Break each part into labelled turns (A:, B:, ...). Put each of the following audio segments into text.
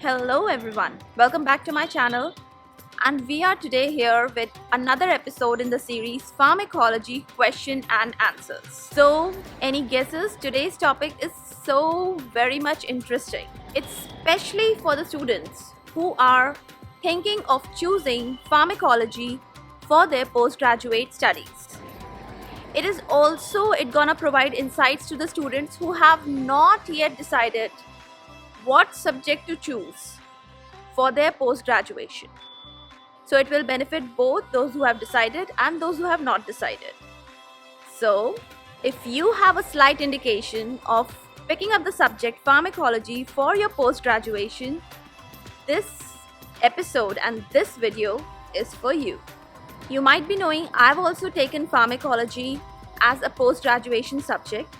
A: Hello everyone, welcome back to my channel, and we are today here with another episode in the series Pharmacology Question and Answers. So, any guesses? Today's topic is so very much interesting. It's especially for the students who are thinking of choosing pharmacology for their postgraduate studies. It is also gonna provide insights to the students who have not yet decided what subject to choose for their post-graduation. So it will benefit both those who have decided and those who have not decided. So if you have a slight indication of picking up the subject pharmacology for your post-graduation, this episode and this video is for you. You might be knowing I've also taken pharmacology as a post-graduation subject,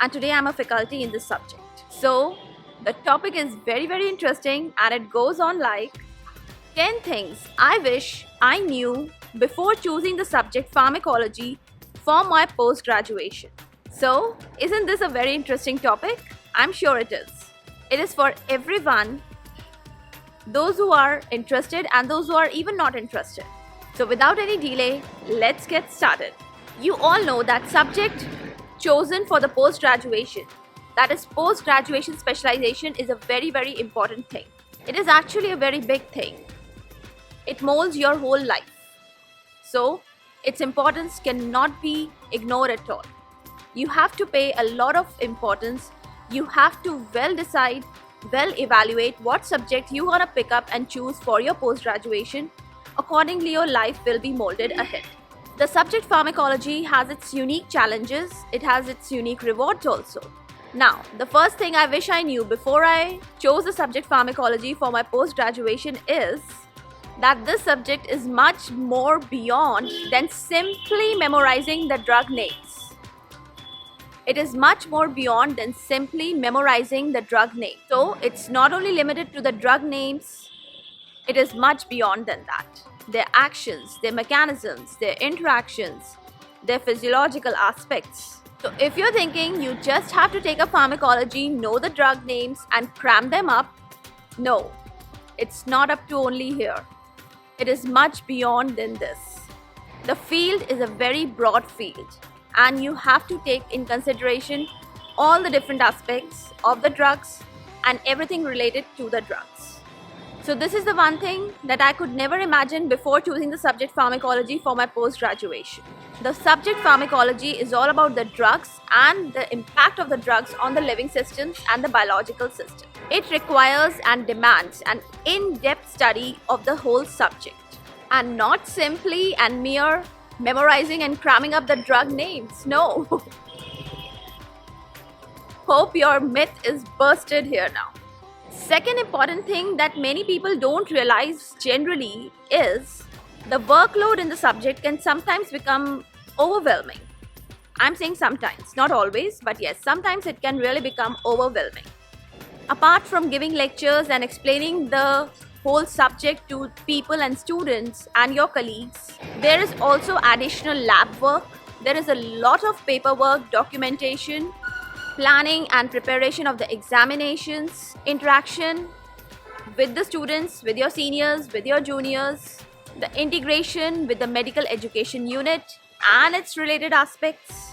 A: and today I'm a faculty in this subject. So the topic is very interesting, and it goes on like 10 things I wish I knew before choosing the subject pharmacology for my post-graduation. So isn't this a very interesting topic? I'm sure it is. It is for everyone, those who are interested and those who are even not interested. So without any delay, let's get started. You all know that subject chosen for the post-graduation, that is post-graduation specialization, is a very important thing. It is actually a very big thing. It molds your whole life. So its importance cannot be ignored at all. You have to pay a lot of importance. You have to well decide, well evaluate what subject you want to pick up and choose for your post-graduation. Accordingly, your life will be molded ahead. The subject pharmacology has its unique challenges. It has its unique rewards also. Now, the first thing I wish I knew before I chose the subject pharmacology for my post-graduation is that this subject is much more beyond than simply memorizing the drug names. It is much more beyond than simply memorizing the drug name. So, it's not only limited to the drug names, it is much beyond than that. Their actions, their mechanisms, their interactions, their physiological aspects. So if you're thinking you just have to take a pharmacology, know the drug names and cram them up, no, it's not up to only here. It is much beyond than this. The field is a very broad field, and you have to take in consideration all the different aspects of the drugs and everything related to the drugs. So this is the one thing that I could never imagine before choosing the subject pharmacology for my post-graduation. The subject pharmacology is all about the drugs and the impact of the drugs on the living systems and the biological system. It requires and demands an in-depth study of the whole subject, and not simply and mere memorizing and cramming up the drug names. No. Hope your myth is busted here now. Second important thing that many people don't realize generally is the workload in the subject can sometimes become overwhelming. I'm saying sometimes, not always, but yes, sometimes it can really become overwhelming. Apart from giving lectures and explaining the whole subject to people and students and your colleagues, there is also additional lab work. There is a lot of paperwork, documentation, planning and preparation of the examinations, interaction with the students, with your seniors, with your juniors, the integration with the medical education unit and its related aspects.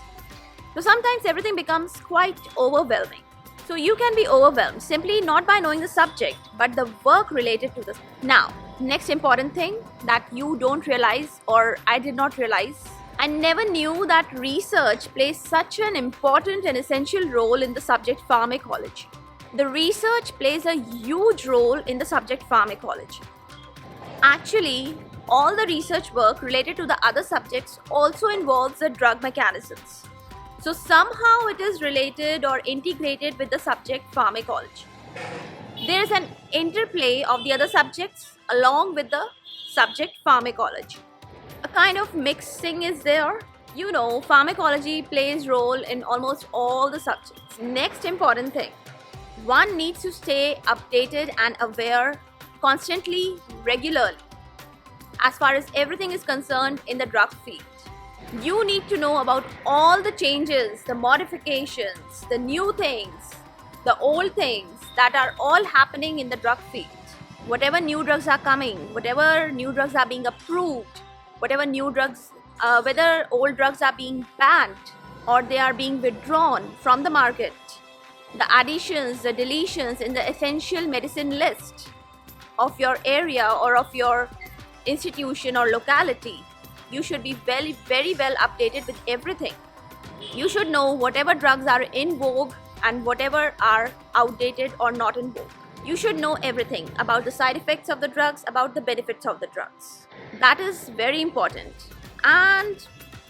A: So sometimes everything becomes quite overwhelming. So you can be overwhelmed simply not by knowing the subject, but the work related to this. Now, next important thing that you don't realize, or I did not realize, I never knew that research plays such an important and essential role in the subject pharmacology. The research plays a huge role in the subject pharmacology. Actually, all the research work related to the other subjects also involves the drug mechanisms. So somehow it is related or integrated with the subject pharmacology. There is an interplay of the other subjects along with the subject pharmacology. A kind of mixing is there. You know, pharmacology plays role in almost all the subjects. Next important thing, one needs to stay updated and aware constantly, regularly, as far as everything is concerned in the drug field. You need to know about all the changes, the modifications, the new things the old things that are all happening in the drug field. Whatever new drugs are coming, whatever new drugs are being approved, whatever new drugs, whether old drugs are being banned or they are being withdrawn from the market, the additions, the deletions in the essential medicine list of your area or of your institution or locality, you should be very well updated with everything. You should know whatever drugs are in vogue and whatever are outdated or not in vogue. You should know everything about the side effects of the drugs, about the benefits of the drugs. That is very important. And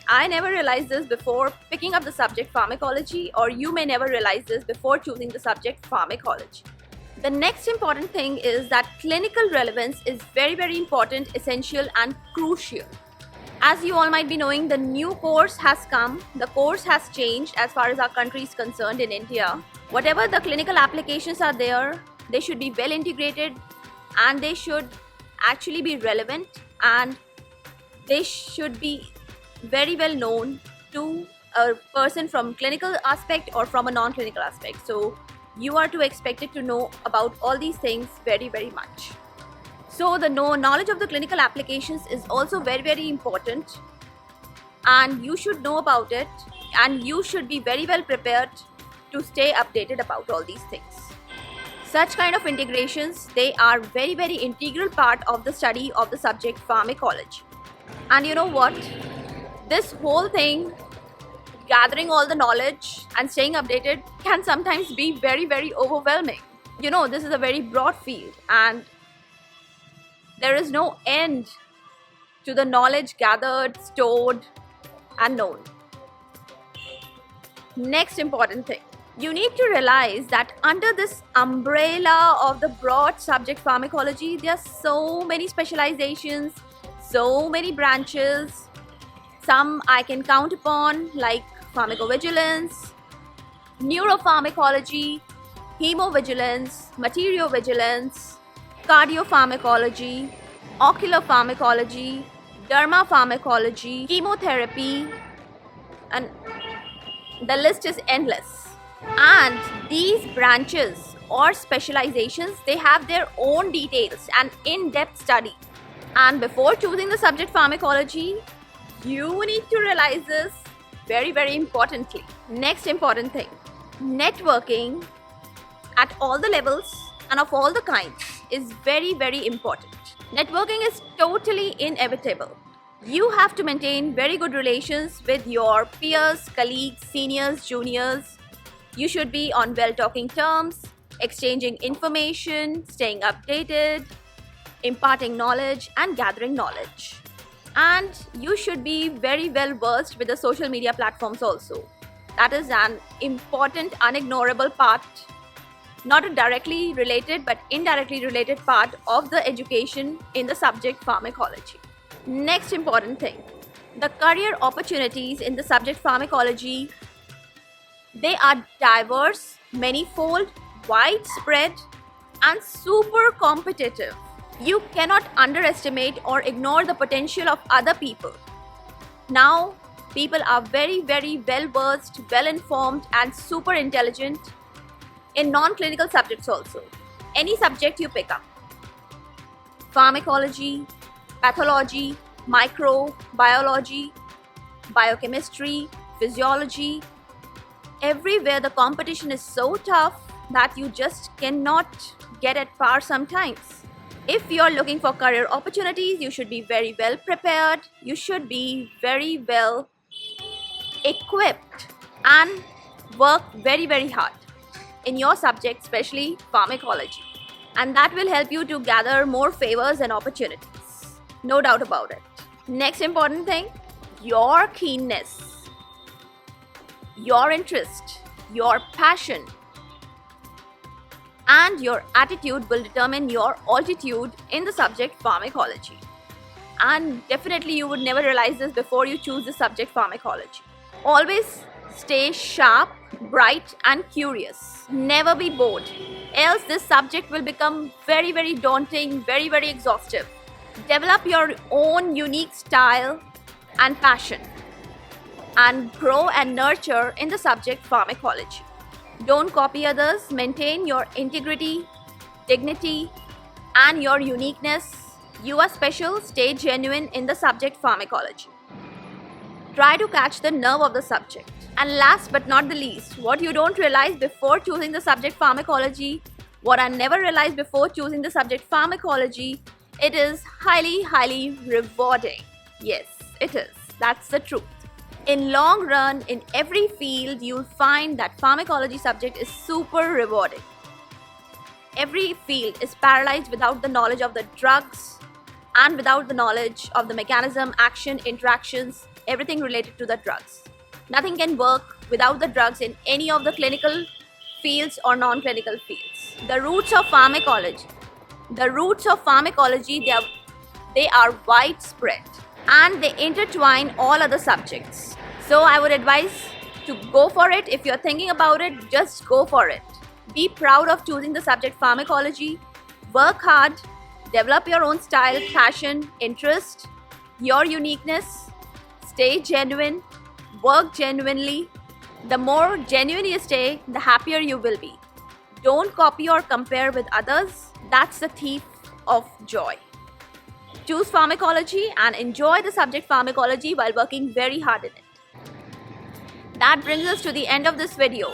A: I never realized this before picking up the subject pharmacology, or you may never realize this before choosing the subject pharmacology. The next important thing is that clinical relevance is very important, essential and crucial. As you all might be knowing, the new course has come, the course has changed as far as our country is concerned in India. Whatever the clinical applications are there, they should be well integrated and they should actually be relevant, and they should be very well known to a person from clinical aspect or from a non-clinical aspect. So you are to expected to know about all these things very much. So the knowledge of the clinical applications is also very important, and you should know about it, and you should be very well prepared to stay updated about all these things. Such kind of integrations, they are very integral part of the study of the subject pharmacology. And you know what? This whole thing, gathering all the knowledge and staying updated, can sometimes be very overwhelming. You know, this is a very broad field and there is no end to the knowledge gathered, stored and known. Next important thing, you need to realize that under this umbrella of the broad subject pharmacology, there are so many specializations, so many branches. Some I can count upon, like pharmacovigilance, neuropharmacology, hemovigilance, materiovigilance, cardiopharmacology, ocular pharmacology, dermapharmacology, chemotherapy, and the list is endless. And these branches or specializations, they have their own details and in-depth study. And before choosing the subject pharmacology, you need to realize this very importantly. Next important thing, networking at all the levels and of all the kinds is very important. Networking is totally inevitable. You have to maintain very good relations with your peers, colleagues, seniors, juniors. You should be on well-talking terms, exchanging information, staying updated, imparting knowledge and gathering knowledge. And you should be very well versed with the social media platforms also. That is an important, unignorable part, not a directly related but indirectly related part of the education in the subject pharmacology. Next important thing, the career opportunities in the subject pharmacology, they are diverse, manifold, widespread and super competitive. You cannot underestimate or ignore the potential of other people. Now, people are very well versed, well informed and super intelligent in non-clinical subjects also. Any subject you pick up, pharmacology, pathology, microbiology, biochemistry, physiology, everywhere the competition is so tough that you just cannot get at par sometimes. If you're looking for career opportunities, you should be very well prepared, you should be very well equipped and work very hard in your subject, especially pharmacology. And that will help you to gather more favors and opportunities. No doubt about it. Next important thing, your keenness, your interest, your passion and your attitude will determine your altitude in the subject pharmacology. And definitely you would never realize this before you choose the subject pharmacology. Always stay sharp, bright and curious. Never be bored, else this subject will become very daunting, very exhaustive. Develop your own unique style and passion and grow and nurture in the subject pharmacology. Don't copy others, maintain your integrity, dignity, and your uniqueness. You are special, stay genuine in the subject pharmacology. Try to catch the nerve of the subject. And last but not the least, what you don't realize before choosing the subject pharmacology, what I never realized before choosing the subject pharmacology, it is highly rewarding. Yes, it is. That's the truth. In long run, in every field, you'll find that pharmacology subject is super rewarding. Every field is paralyzed without the knowledge of the drugs and without the knowledge of the mechanism, action, interactions, everything related to the drugs. Nothing can work without the drugs in any of the clinical fields or non-clinical fields. The roots of pharmacology, they are widespread and they intertwine all other subjects. So I would advise to go for it. If you're thinking about it, just go for it. Be proud of choosing the subject pharmacology. Work hard, develop your own style, passion, interest, your uniqueness. Stay genuine, work genuinely. The more genuine you stay, the happier you will be. Don't copy or compare with others. That's the thief of joy. Choose pharmacology and enjoy the subject pharmacology while working very hard in it. That brings us to the end of this video.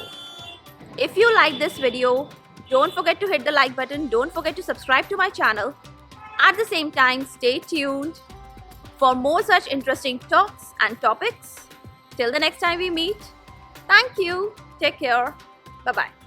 A: If you like this video, don't forget to hit the like button. Don't forget to subscribe to my channel. At the same time, stay tuned for more such interesting talks and topics. Till the next time we meet, thank you. Take care. Bye-bye.